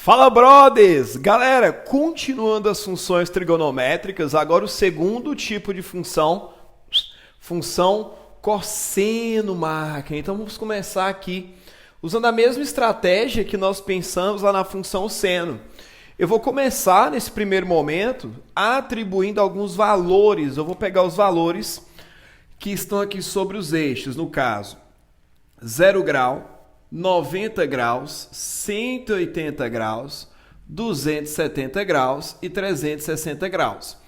Fala, brothers! Galera, continuando as funções trigonométricas, agora o segundo tipo de função cosseno máquina. Então vamos começar aqui usando a mesma estratégia que nós pensamos lá na função seno. Eu vou começar nesse primeiro momento atribuindo alguns valores. Eu vou pegar os valores que estão aqui sobre os eixos, no caso 0 grau, 90 graus, 180 graus, 270 graus e 360 graus.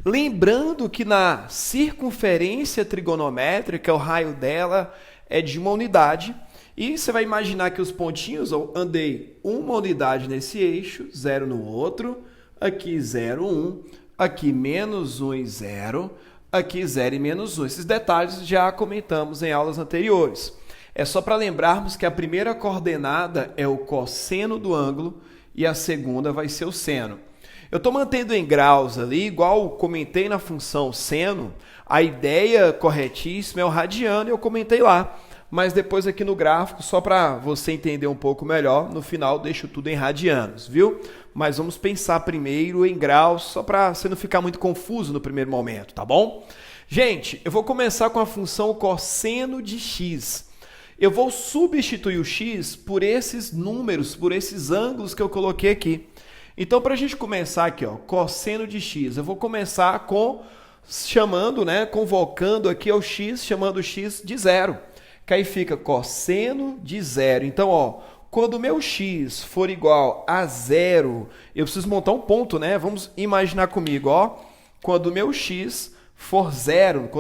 Lembrando que na circunferência trigonométrica, o raio dela é de uma unidade. E você vai imaginar que os pontinhos, eu andei uma unidade nesse eixo, 0 no outro, aqui 0, 1, aqui menos 1 e 0, aqui 0 e menos 1. Esses detalhes já comentamos em aulas anteriores. É só para lembrarmos que a primeira coordenada é o cosseno do ângulo e a segunda vai ser o seno. Eu estou mantendo em graus ali, igual comentei na função seno, a ideia corretíssima é o radiano, eu comentei lá. Mas depois aqui no gráfico, só para você entender um pouco melhor, no final deixo tudo em radianos, viu? Mas vamos pensar primeiro em graus, só para você não ficar muito confuso no primeiro momento, tá bom? Gente, eu vou começar com a função cosseno de x. Eu vou substituir o x por esses números, por esses ângulos que eu coloquei aqui. Então, para a gente começar aqui, ó, cosseno de x, eu vou começar convocando aqui ao x, chamando o x de zero. Que aí fica cosseno de zero. Então, ó, quando o meu x for igual a zero, eu preciso montar um ponto, né? Vamos imaginar comigo, ó. Quando o meu x for zero,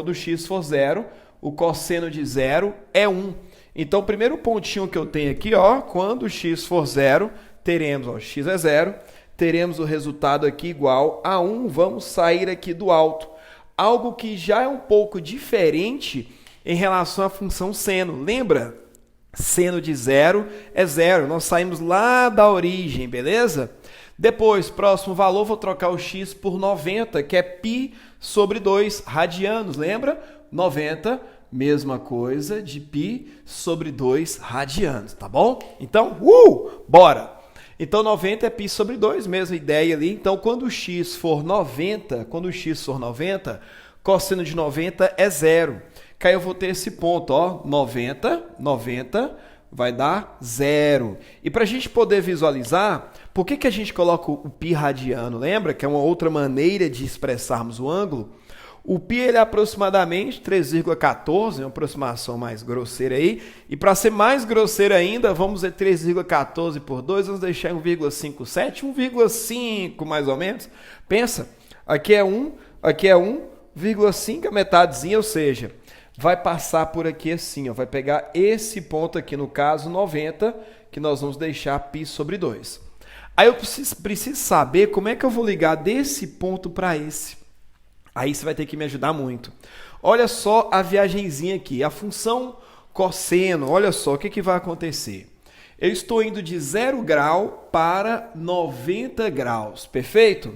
o cosseno de zero é 1. Então, o primeiro pontinho que eu tenho aqui, ó, quando x for zero, teremos, ó, x é zero, teremos o resultado aqui igual a 1. Vamos sair aqui do alto. Algo que já é um pouco diferente em relação à função seno. Lembra? Seno de zero é zero. Nós saímos lá da origem, beleza? Depois, próximo valor, vou trocar o x por 90, que é π sobre 2 radianos. Lembra? 90, mesma coisa de π sobre 2 radianos, tá bom? Então, bora! Então, 90 é π sobre 2, mesma ideia ali. Então, quando o x for 90, cosseno de 90 é zero. Que aí eu vou ter esse ponto, ó, 90 vai dar zero. E para a gente poder visualizar, por que a gente coloca o π radiano? Lembra que é uma outra maneira de expressarmos o ângulo? O π ele é aproximadamente 3,14, uma aproximação mais grosseira aí. E para ser mais grosseira ainda, vamos ver 3,14 por 2, vamos deixar em 1,57, 1,5 mais ou menos. Pensa, aqui é 1, aqui é 1,5, a metadezinha, ou seja, vai passar por aqui assim, ó, vai pegar esse ponto aqui, no caso 90, que nós vamos deixar π sobre 2. Aí eu preciso saber como é que eu vou ligar desse ponto para esse. Aí você vai ter que me ajudar muito. Olha só a viagenzinha aqui, a função cosseno, olha só o que vai acontecer. Eu estou indo de 0 grau para 90 graus, perfeito?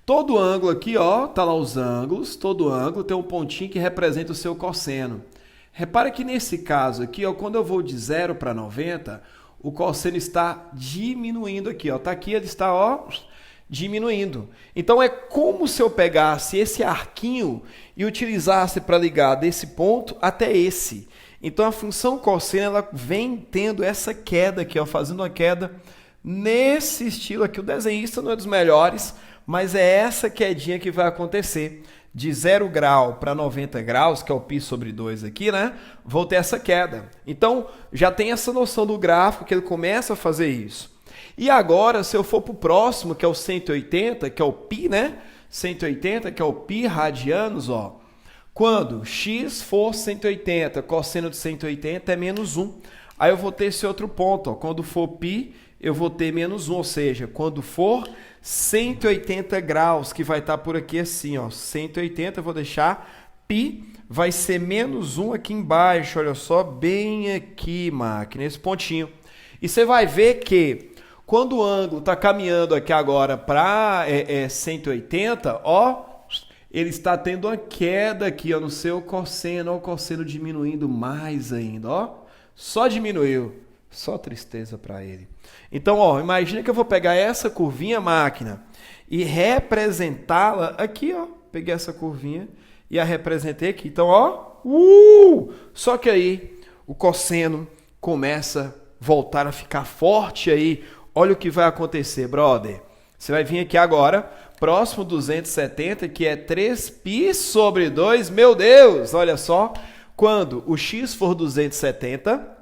Todo ângulo aqui, ó, tá lá os ângulos, todo ângulo tem um pontinho que representa o seu cosseno. Repara que nesse caso aqui, ó, quando eu vou de 0 para 90, o cosseno está diminuindo aqui, ó, tá aqui, ele está, ó, diminuindo. Então é como se eu pegasse esse arquinho e utilizasse para ligar desse ponto até esse. Então a função cosseno ela vem tendo essa queda aqui, ó, fazendo uma queda nesse estilo aqui. O desenhista não é dos melhores, mas é essa quedinha que vai acontecer. De 0 grau para 90 graus, que é o π sobre 2 aqui, né? Vou ter essa queda. Então já tem essa noção do gráfico que ele começa a fazer isso. E agora, se eu for para o próximo, que é o 180, que é o π, né? 180, que é o π radianos, ó. Quando x for 180, cosseno de 180 é menos 1. Aí eu vou ter esse outro ponto, ó. Quando for π, eu vou ter menos 1, ou seja, quando for 180 graus, que vai estar por aqui assim, ó. 180, eu vou deixar π, vai ser menos 1 aqui embaixo, olha só, bem aqui, máquina, nesse pontinho. E você vai ver que quando o ângulo está caminhando aqui agora para 180, ó, ele está tendo uma queda aqui, ó, no seu cosseno, ó, o cosseno diminuindo mais ainda, ó. Só diminuiu. Só tristeza para ele. Então, ó, imagina que eu vou pegar essa curvinha, máquina, e representá-la aqui, ó. Peguei essa curvinha e a representei aqui. Então, ó, só que aí o cosseno começa a voltar a ficar forte aí. Olha o que vai acontecer, brother. Você vai vir aqui agora, próximo 270, que é 3π sobre 2. Meu Deus, olha só. Quando o x for 270,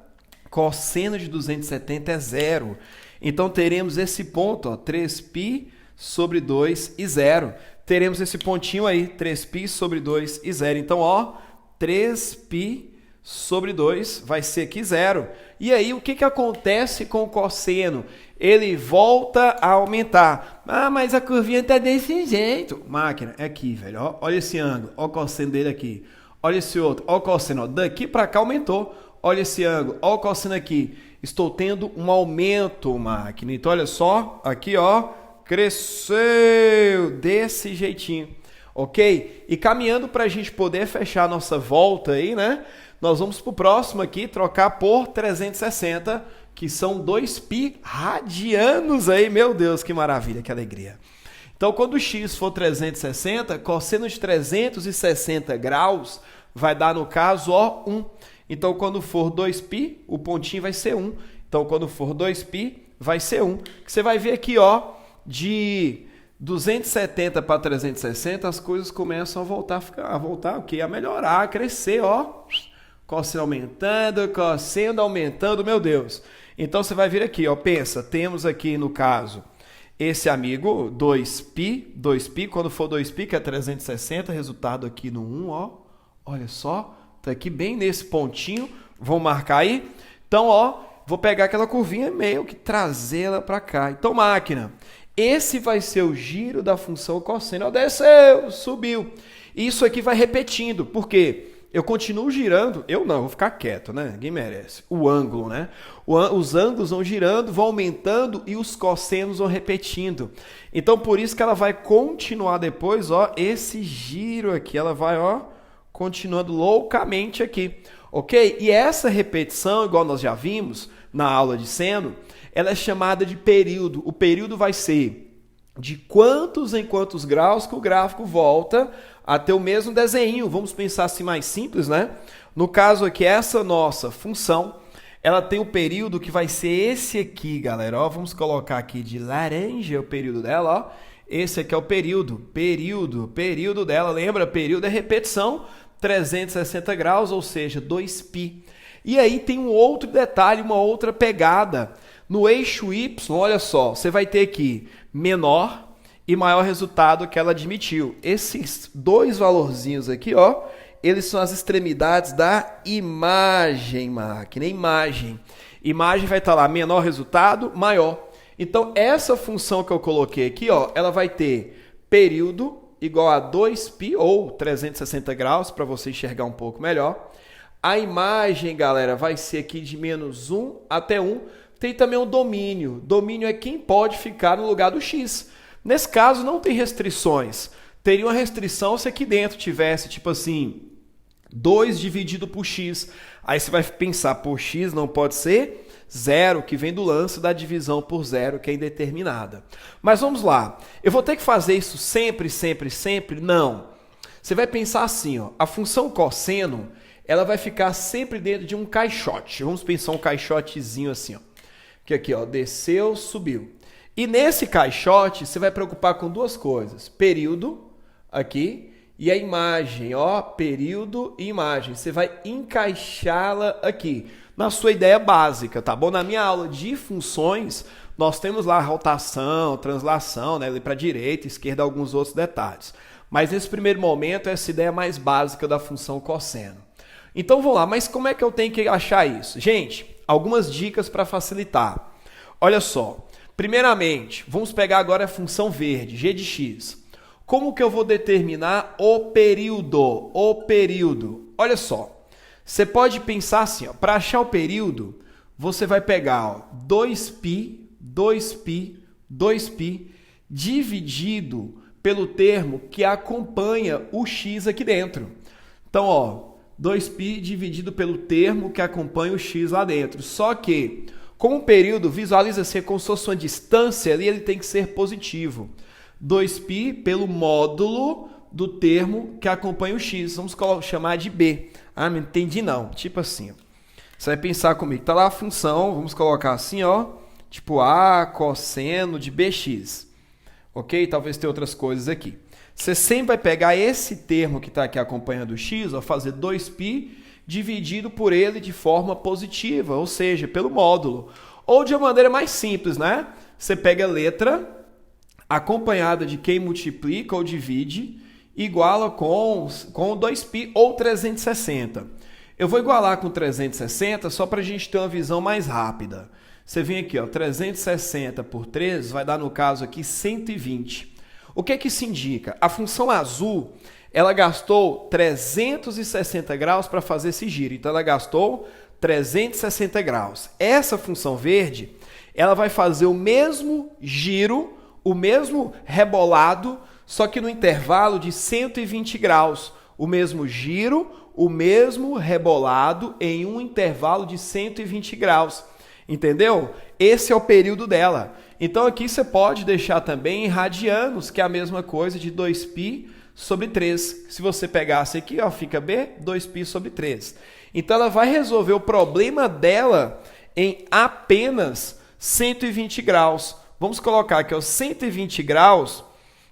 cosseno de 270 é zero. Então, teremos esse ponto, ó, 3π sobre 2 e 0. Teremos esse pontinho aí, 3π sobre 2 e 0. Então, ó, 3π sobre 2 vai ser aqui 0. E aí, o que acontece com o cosseno? Ele volta a aumentar. Ah, mas a curvinha está desse jeito. Máquina, é aqui, velho. Ó, olha esse ângulo. Olha o cosseno dele aqui. Olha esse outro. Olha o cosseno. Ó, daqui para cá aumentou. Olha esse ângulo. Olha o cosseno aqui. Estou tendo um aumento, máquina. Então, olha só. Aqui, ó. Cresceu desse jeitinho. Ok? E caminhando para a gente poder fechar a nossa volta aí, né? Nós vamos para o próximo aqui, trocar por 360, que são 2π radianos aí. Meu Deus, que maravilha, que alegria. Então, quando o x for 360, cosseno de 360 graus vai dar, no caso, ó, 1. Então, quando for 2π, o pontinho vai ser 1. Então, quando for 2π, vai ser 1. Você vai ver aqui, ó, de 270 para 360, as coisas começam a voltar, o quê? A melhorar, a crescer, ó. Cosseno aumentando, meu Deus. Então, você vai vir aqui, ó, pensa, temos aqui, no caso, esse amigo, 2π, quando for 2π, que é 360, resultado aqui no 1, ó, olha só, tá aqui bem nesse pontinho, vou marcar aí. Então, ó, vou pegar aquela curvinha meio que trazê-la para cá. Então, máquina, esse vai ser o giro da função cosseno. Ó, desceu, subiu. Isso aqui vai repetindo, por quê? Eu continuo girando, eu não, vou ficar quieto, né? Ninguém merece. O ângulo, né? Os ângulos vão girando, vão aumentando e os cossenos vão repetindo. Então, por isso que ela vai continuar depois, ó, esse giro aqui. Ela vai, ó, continuando loucamente aqui, ok? E essa repetição, igual nós já vimos na aula de seno, ela é chamada de período. O período vai ser de quantos em quantos graus que o gráfico volta a ter o mesmo desenho. Vamos pensar assim mais simples, né? No caso aqui, essa nossa função, ela tem o período que vai ser esse aqui, galera. Ó, vamos colocar aqui de laranja o período dela, ó. Esse aqui é o período dela. Lembra? Período é repetição, 360 graus, ou seja, 2π. E aí tem um outro detalhe, uma outra pegada. No eixo Y, olha só, você vai ter aqui menor e maior resultado que ela admitiu. Esses dois valorzinhos aqui, ó, eles são as extremidades da imagem, máquina. Imagem vai estar lá, menor resultado, maior. Então, essa função que eu coloquei aqui, ó, ela vai ter período igual a 2π ou 360 graus, para você enxergar um pouco melhor. A imagem, galera, vai ser aqui de menos 1 até 1. Tem também o domínio. Domínio é quem pode ficar no lugar do x. Nesse caso, não tem restrições. Teria uma restrição se aqui dentro tivesse, tipo assim, 2 dividido por x. Aí você vai pensar, por x não pode ser 0, que vem do lance da divisão por 0, que é indeterminada. Mas vamos lá. Eu vou ter que fazer isso sempre? Não. Você vai pensar assim, ó, a função cosseno, ela vai ficar sempre dentro de um caixote. Vamos pensar um caixotezinho assim, ó. Que aqui, ó, desceu, subiu. E nesse caixote, você vai preocupar com duas coisas. Período, aqui, e a imagem, ó, período e imagem. Você vai encaixá-la aqui, na sua ideia básica, tá bom? Na minha aula de funções, nós temos lá rotação, translação, né, ali para direita, esquerda, alguns outros detalhes. Mas nesse primeiro momento, essa ideia mais básica da função cosseno. Então, vamos lá, mas como é que eu tenho que achar isso? Gente, algumas dicas para facilitar. Olha só. Primeiramente, vamos pegar agora a função verde, g de x. Como que eu vou determinar o período? Olha só, você pode pensar assim, para achar o período, você vai pegar, ó, 2π dividido pelo termo que acompanha o x aqui dentro. Então, ó, 2π dividido pelo termo que acompanha o x lá dentro. Só que Como um período, visualiza-se como se fosse uma distância ali, ele tem que ser positivo. 2π pelo módulo do termo que acompanha o x. Vamos chamar de b. Ah, não entendi não. Tipo assim, ó. Você vai pensar comigo. Está lá a função, vamos colocar assim, ó. Tipo a cosseno de bx. Ok? Talvez tenha outras coisas aqui. Você sempre vai pegar esse termo que está aqui acompanhando o x, ó, fazer 2π dividido por ele de forma positiva, ou seja, pelo módulo. Ou de uma maneira mais simples, né? Você pega a letra acompanhada de quem multiplica ou divide, iguala com 2π ou 360. Eu vou igualar com 360 só para a gente ter uma visão mais rápida. Você vem aqui, ó, 360 por 3 vai dar, no caso aqui, 120. O que que isso indica? A função azul, ela gastou 360 graus para fazer esse giro. Então, ela gastou 360 graus. Essa função verde, ela vai fazer o mesmo giro, o mesmo rebolado, só que no intervalo de 120 graus. O mesmo giro, o mesmo rebolado em um intervalo de 120 graus. Entendeu? Esse é o período dela. Então aqui você pode deixar também em radianos, que é a mesma coisa de 2π sobre 3. Se você pegasse aqui, ó, fica B, 2π sobre 3. Então ela vai resolver o problema dela em apenas 120 graus. Vamos colocar aqui, ó, 120 graus,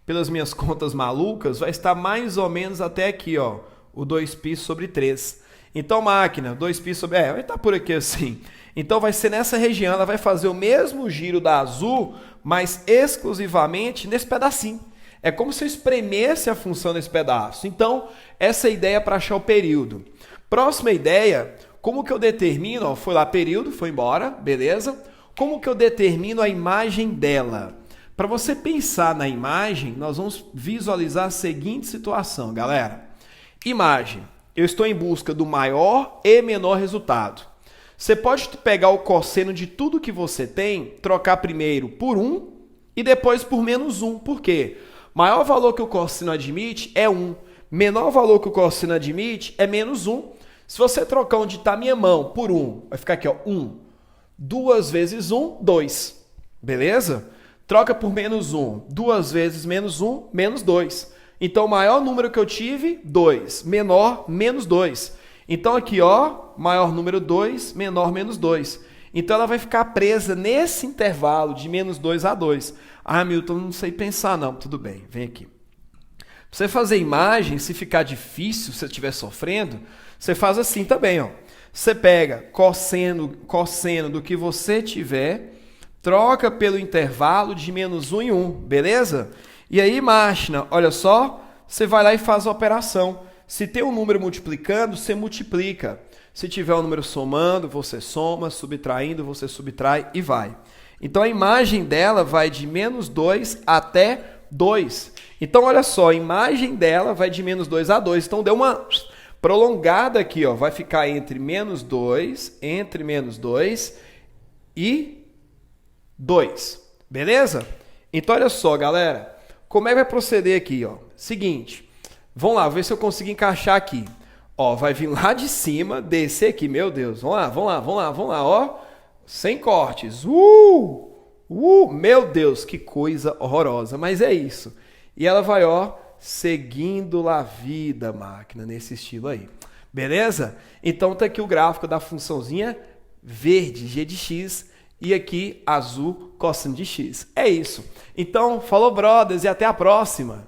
pelas minhas contas malucas, vai estar mais ou menos até aqui, ó, o 2π sobre 3. Então, máquina, 2π sobre... vai estar por aqui assim. Então, vai ser nessa região, ela vai fazer o mesmo giro da azul, mas exclusivamente nesse pedacinho. É como se eu espremesse a função nesse pedaço. Então, essa é a ideia para achar o período. Próxima ideia, como que eu determino? Ó, foi lá, período, foi embora, beleza? Como que eu determino a imagem dela? Para você pensar na imagem, nós vamos visualizar a seguinte situação, galera. Imagem. Eu estou em busca do maior e menor resultado. Você pode pegar o cosseno de tudo que você tem, trocar primeiro por 1 e depois por menos 1. Por quê? Maior valor que o cosseno admite é 1. Menor valor que o cosseno admite é menos 1. Se você trocar onde está a minha mão por 1, vai ficar aqui, ó, 1. 2 vezes 1, 2. Beleza? Troca por menos 1. 2 vezes menos 1, menos 2. Então, o maior número que eu tive, 2. Menor, menos 2. Então, aqui, ó, maior número 2, menor, menos 2. Então, ela vai ficar presa nesse intervalo de menos 2 a 2. Ah, Milton, não sei pensar, não. Tudo bem, vem aqui. Pra você fazer imagem, se ficar difícil, se você estiver sofrendo, você faz assim também, ó. Você pega cosseno do que você tiver, troca pelo intervalo de menos 1 e 1, beleza? E aí, máquina, olha só, você vai lá e faz a operação. Se tem um número multiplicando, você multiplica. Se tiver um número somando, você soma, subtraindo, você subtrai e vai. Então, a imagem dela vai de menos 2 até 2. Então, olha só, a imagem dela vai de menos 2 a 2. Então, deu uma prolongada aqui, ó. Vai ficar entre menos 2 e 2. Beleza? Então, olha só, galera. Como é que vai proceder aqui, ó? Seguinte, vamos lá, ver se eu consigo encaixar aqui. Ó, vai vir lá de cima, descer aqui, meu Deus. Vamos lá, ó. Sem cortes. Meu Deus, que coisa horrorosa. Mas é isso. E ela vai, ó, seguindo a vida, máquina, nesse estilo aí. Beleza? Então tá aqui o gráfico da funçãozinha verde, g de x, e aqui azul, cosseno de x. É isso. Então, falou, brothers, e até a próxima.